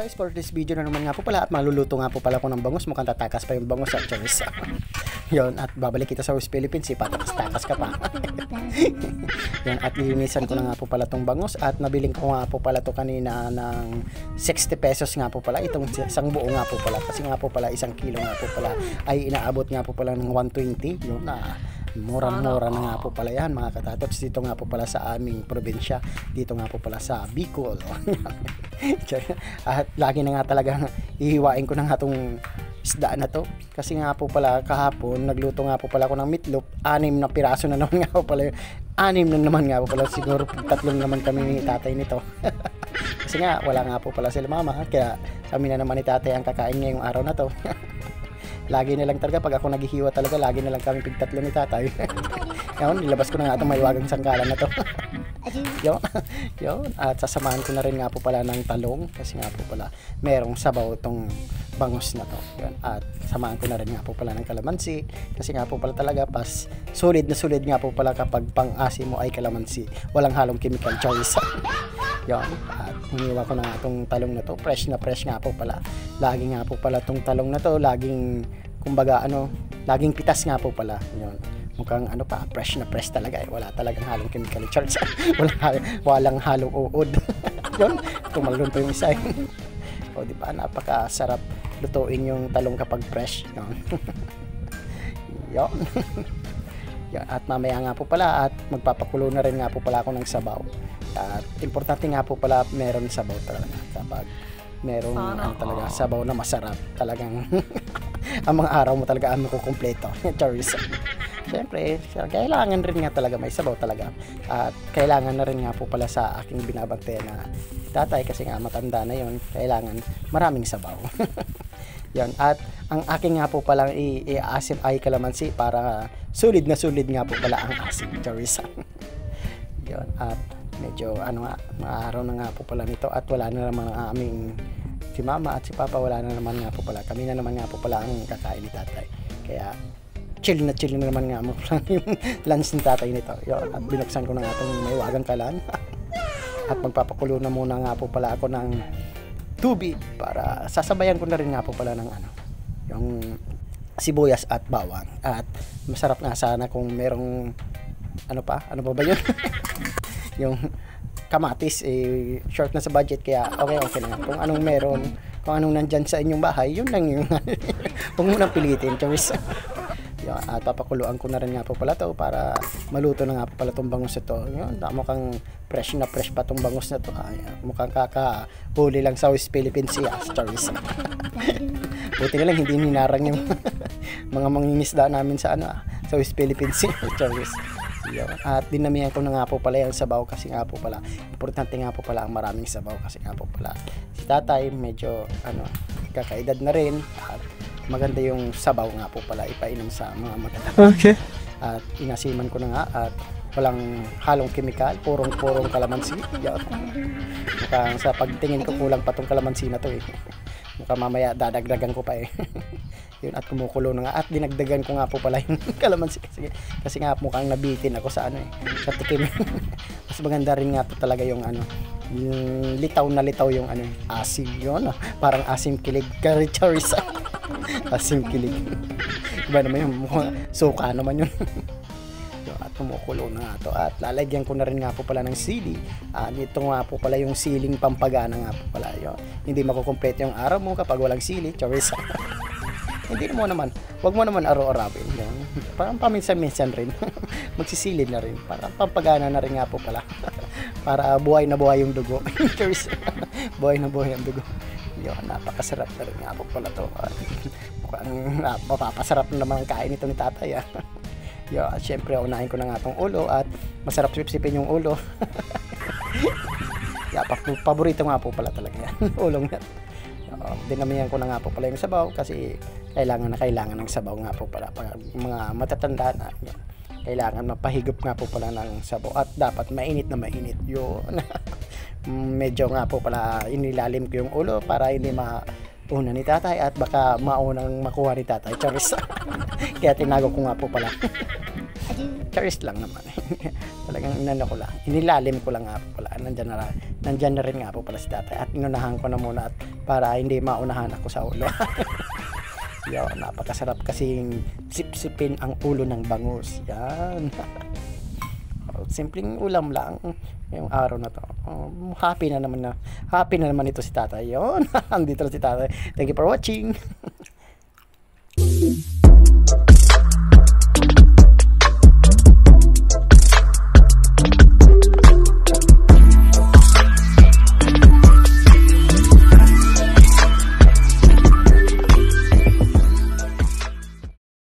guys, for this video na naman nga po pala at maluluto nga po pala ko ng bangus. Mukhang tatakas pa yung bangus at charis. Yun, at babalik kita sa West Philippines, patakas-takas ka pa. Yan, at lilinisan ko na nga po pala tong bangus at nabiling ko nga po pala to kanina ng 60 pesos nga po pala. Itong isang buo nga po pala kasi nga po pala isang kilo nga po pala ay inaabot nga po pala ng 120. Yun na. Mura-mura na nga po pala yan mga katatots, dito nga po pala sa aming probinsya, dito nga po pala sa Bicol. At lagi na nga talaga ihiwain ko na nga itong isda na to kasi nga po pala kahapon nagluto nga po pala ako ng meatloaf, 6 na piraso na naman nga po pala, 6 na naman nga po pala, siguro 3 naman kami ni tatay nito. Kasi nga wala nga po pala sila mama, kaya kami na naman ni tatay ang kakain ngayong araw na to. Lagi na lang talaga pag ako naghihiwa talaga, lagi na lang kami pigtatlo ni tatay. Yun, nilabas ko na nga itong maywagang sangkalan na to. Yun, at sasamahan ko na rin nga po pala ng talong kasi nga po pala merong sabaw itong bangus na to. Yun, at samahan ko na rin nga po pala ng kalamansi kasi nga po pala talaga pas solid na solid nga po pala kapag pang-asim mo ay kalamansi, walang halong chemical choice. Yun, at hiniwa ko na nga itong talong na to, fresh na fresh nga po pala. Lagi nga po pala itong talong na to, laging kumbaga laging pitas nga po pala. Yun, mukhang fresh na fresh talaga eh. Wala talagang halong chemical charge. walang halong uod. Yun, tumalon pa yung isa eh. O di ba, napakasarap lutuin yung talong kapag fresh. Yun. Yun. Yun. At mamaya nga po pala at magpapakulo na rin nga po pala ako ng sabaw. At importante nga po pala meron sabaw talaga kapag meron talaga sabaw na masarap talagang ang mga araw mo talaga ang makukumpleto. Charis. Siyempre, kailangan rin nga talaga may sabaw talaga. At kailangan na rin nga po pala sa aking binabantayan na tatay kasi nga matanda na yon, kailangan maraming sabaw. Yan. At ang aking nga po palang i-asim ay kalamansi para sulit na sulit nga po pala ang asim. Charis. Yan. At medyo araw na nga po pala nito at wala na naman ang aming si mama at si papa, wala na naman nga po pala, kami na naman nga po pala ang kakain ni tatay, kaya chill na naman nga mo pala yung lunch ni tatay nito. Yun, at binuksan ko na nga itong may wagang kalan at magpapakulo na muna nga po pala ako ng tubig para sasabayan ko na rin nga po pala ng yung sibuyas at bawang. At masarap nga sana kung merong ano ba yun? Yung kamatis short na sa budget, kaya okay na. Kung anong meron, kung anong nandyan sa inyong bahay, yun lang yung huwag mo nang pilitin. Yun, at papakuluan ko na rin nga po pala to para maluto na nga po pala tong bangus ito. Yun, mukhang fresh na fresh pa tong bangus na to. Mukhang kakahuli lang sa West Philippines stories. Buti na lang hindi ninarang yung mga mangingisda namin sa sa West Philippines stories. At dinamihan ko na nga po pala yung sabaw kasi nga po pala importante nga po pala ang maraming sabaw kasi nga po pala si tatay medyo kakaedad na rin at maganda yung sabaw nga po pala ipainom sa mga matatanda. Okay. At inasiman ko na nga at walang halong kemikal, purong kalamansi. Mukhang sa pagtingin ko kulang pa tong kalamansi na to eh. Mukhang mamaya dadagdagan ko pa eh. Yun, at kumukulo na nga at dinagdagan ko nga po pala yung kalamansi kasi nga mukhang nabitin ako sa sa tikim. Mas maganda rin nga po talaga yung yung litaw yung asim yun, parang asim kilig charis. Asim kilig. Iba naman yung mukhang suka naman yun. At kumukulo na nga to at lalagyan ko na rin nga po pala ng sili. Ito nga po pala yung siling pampagana nga po pala yun. Hindi makukumpleto yung araw mo kapag walang sili. Charis. Hindi mo naman, wag mo naman araw-arawin. Parang paminsan-minsan rin. Magsisilid na rin. Parang pampagana na rin nga po pala. Para buhay na buhay yung dugo. Buhay na buhay yung dugo. Yun, napakasarap na rin nga po pala to. Mukhang mapapasarap na naman ang kain ito ni tatay. At syempre unahin ko na nga itong ulo at masarap sipsipin yung ulo. Paborito nga po pala talaga yan. Ulong yan. Dinamihan ko na nga po pala yung sabaw kasi kailangan ng sabaw nga po pala pag mga matatanda na yan. Kailangan mapahigop nga po pala ng sabaw at dapat mainit na mainit yun. Medyo nga po pala inilalim ko yung ulo para hindi mauna ni tatay at baka maunang makuha ni tatay. Charis. Kaya tinago ko nga po pala. Charis lang naman. Talagang ko lang. Inilalim ko lang nga po pala. Nandyan na rin nga po pala si tatay. At inunahan ko na muna at para hindi maunahan ako sa ulo. Yo, napakasarap kasing sipsipin ang ulo ng bangus. Yan. Simpleng ulam lang yung araw na to. Happy na naman ito si tatay. Yon. Andito na si tatay. Thank you for watching.